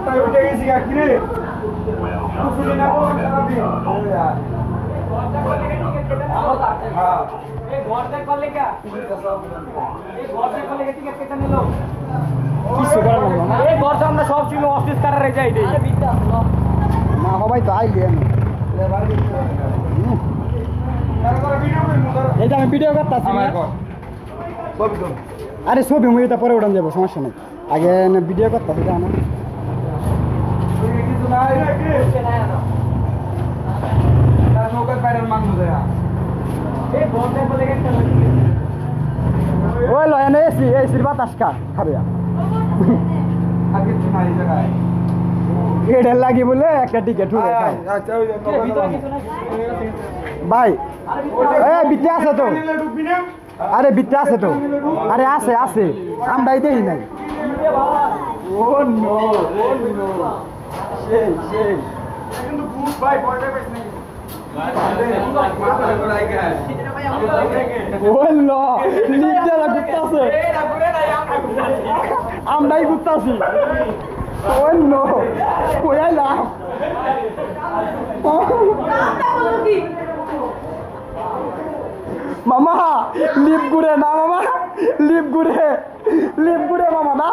মাথায় উঠে গেছি কি রে শুনে না কোন সারাদিন হ্যাঁ এই ঘরটা করলে কি এই ঘরটা করলে কি টিকিট কেটে নিলো কিছু করার না এই ঘরটা আমরা সব ছিল অফিস কারারে যাই দেই না সবাই তো আইলি আমি এই যে আমি ভিডিও করতেছি আরে ছবি মুভিটা পরে উঠান যাবো সমস্যা নেই আগে ভিডিও করতেছি জানো ওই লয় না এসি এসির বাতাস খাবে এটার লাগি বলে একটা টিকিট ভাই বিতে আছে তো আরে বিতে আছে তো আরে আছে আছে আমরাই দেখি নাই ও নো সেই সেই কিন্তু ভূত ভাই পড়তে পারছ না ওল্লো নিচেরা ঘুরতাছে আমরাই ঘুরতাছি ওল্লো কইলাম মামা লিপ ঘুরে না মামা লিপ ঘুরে মামা না